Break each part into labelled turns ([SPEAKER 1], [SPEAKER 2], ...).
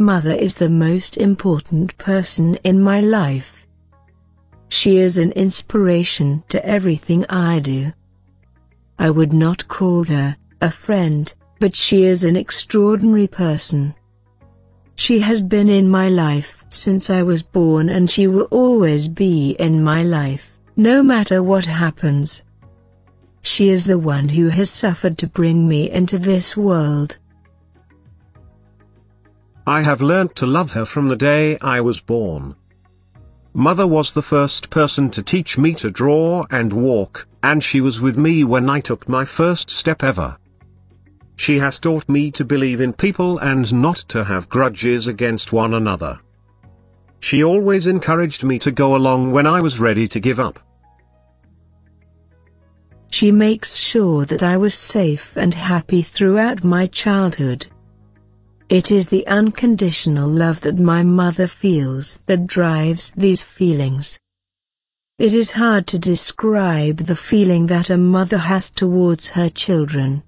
[SPEAKER 1] Mother is the most important person in my life. She is an inspiration to everything I do. I would not call her a friend, but she is an extraordinary person. She has been in my life since I was born, and she will always be in my life, no matter what happens. She is the one who has suffered to bring me into this world.
[SPEAKER 2] I have learnt to love her from the day I was born. Mother was the first person to teach me to draw and walk, and she was with me when I took my first step ever. She has taught me to believe in people and not to have grudges against one another. She always encouraged me to go along when I was ready to give up.
[SPEAKER 1] She makes sure that I was safe and happy throughout my childhood. It is the unconditional love that my mother feels that drives these feelings. It is hard to describe the feeling that a mother has towards her children.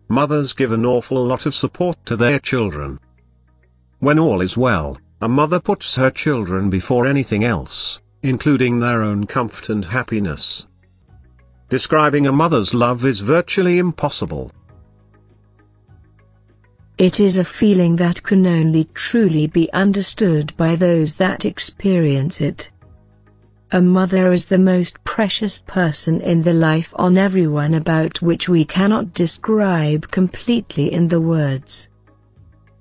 [SPEAKER 2] Mothers give an awful lot of support to their children. When all is well, a mother puts her children before anything else, including their own comfort and happiness. Describing a mother's love is virtually impossible.
[SPEAKER 1] It is a feeling that can only truly be understood by those that experience it. A mother is the most precious person in the life on everyone, about which we cannot describe completely in the words.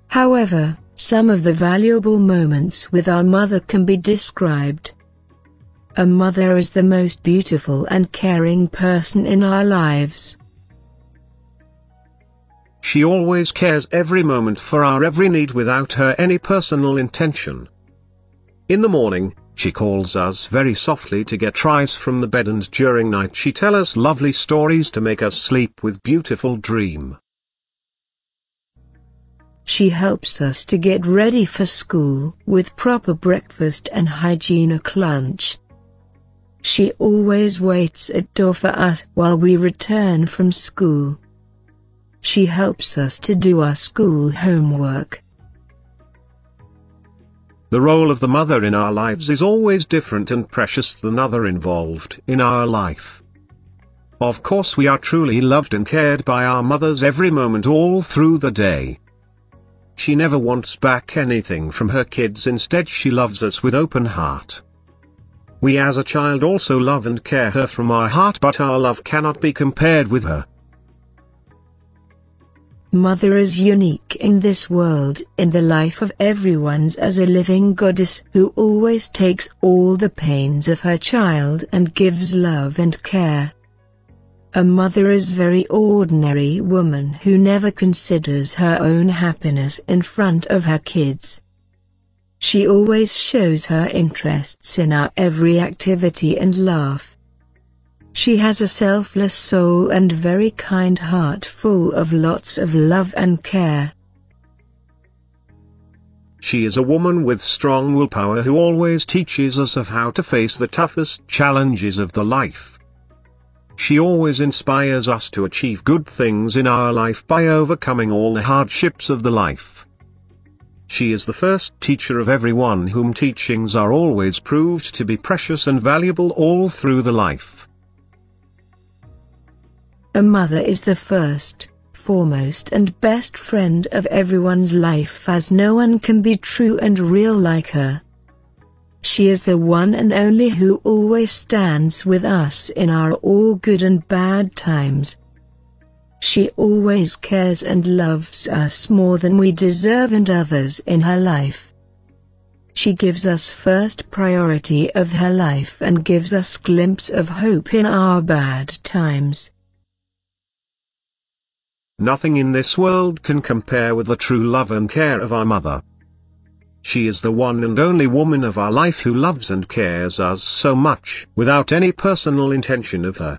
[SPEAKER 1] However, some of the valuable moments with our mother can be described. A mother is the most beautiful and caring person in our lives.
[SPEAKER 2] She always cares every moment for our every need without her any personal intention. In the morning, she calls us very softly to get rise from the bed, and during night she tells us lovely stories to make us sleep with beautiful dream.
[SPEAKER 1] She helps us to get ready for school with proper breakfast and hygienic lunch. She always waits at door for us while we return from school. She helps us to do our school homework.
[SPEAKER 2] The role of the mother in our lives is always different and precious than other involved in our life. Of course, we are truly loved and cared by our mothers every moment all through the day. She never wants back anything from her kids, instead she loves us with open heart. We as a child also love and care her from our heart, but our love cannot be compared with her.
[SPEAKER 1] Mother is unique in this world, in the life of everyone's, as a living goddess who always takes all the pains of her child and gives love and care. A mother is very ordinary woman who never considers her own happiness in front of her kids. She always shows her interests in our every activity and laugh. She has a selfless soul and very kind heart full of lots of love and care.
[SPEAKER 2] She is a woman with strong willpower who always teaches us of how to face the toughest challenges of the life. She always inspires us to achieve good things in our life by overcoming all the hardships of the life. She is the first teacher of everyone, whom teachings are always proved to be precious and valuable all through the life.
[SPEAKER 1] A mother is the first, foremost and best friend of everyone's life, as no one can be true and real like her. She is the one and only who always stands with us in our all good and bad times. She always cares and loves us more than we deserve and others in her life. She gives us first priority of her life and gives us glimpse of hope in our bad times.
[SPEAKER 2] Nothing in this world can compare with the true love and care of our mother. She is the one and only woman of our life who loves and cares us so much, without any personal intention of her.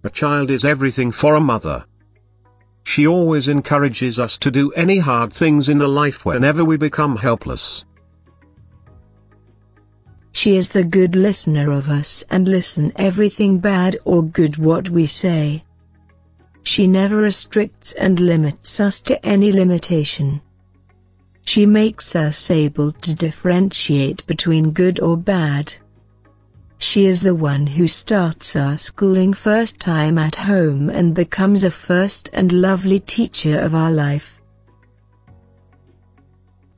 [SPEAKER 2] A child is everything for a mother. She always encourages us to do any hard things in the life whenever we become helpless.
[SPEAKER 1] She is the good listener of us and listen everything bad or good what we say. She never restricts and limits us to any limitation. She makes us able to differentiate between good or bad. She is the one who starts our schooling first time at home and becomes a first and lovely teacher of our life.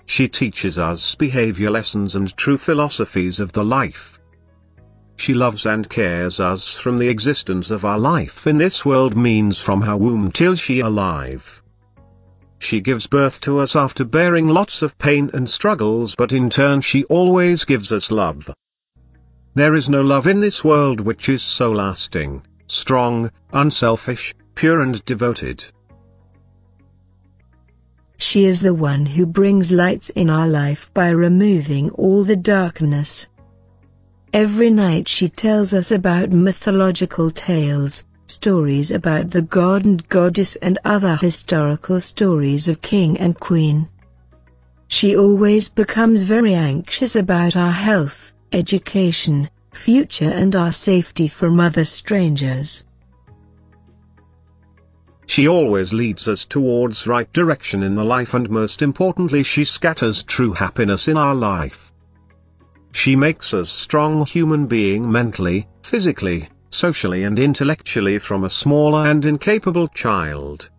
[SPEAKER 2] She teaches us behavior lessons and true philosophies of the life. She loves and cares us from the existence of our life in this world, means from her womb till she alive. She gives birth to us after bearing lots of pain and struggles, but in turn she always gives us love. There is no love in this world which is so lasting, strong, unselfish, pure and devoted.
[SPEAKER 1] She is the one who brings lights in our life by removing all the darkness. Every night she tells us about mythological tales, stories about the god and goddess and other historical stories of king and queen. She always becomes very anxious about our health, education, future and our safety from other strangers.
[SPEAKER 2] She always leads us towards right direction in the life, and most importantly she scatters true happiness in our life. She makes us strong human being mentally, physically, socially and intellectually from a small and incapable child.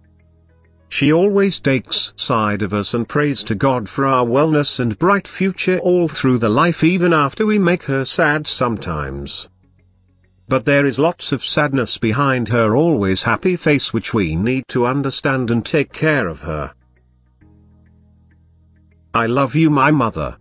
[SPEAKER 2] She always takes side of us and prays to God for our wellness and bright future all through the life, even after we make her sad sometimes. But there is lots of sadness behind her always happy face, which we need to understand and take care of her. I love you, my mother.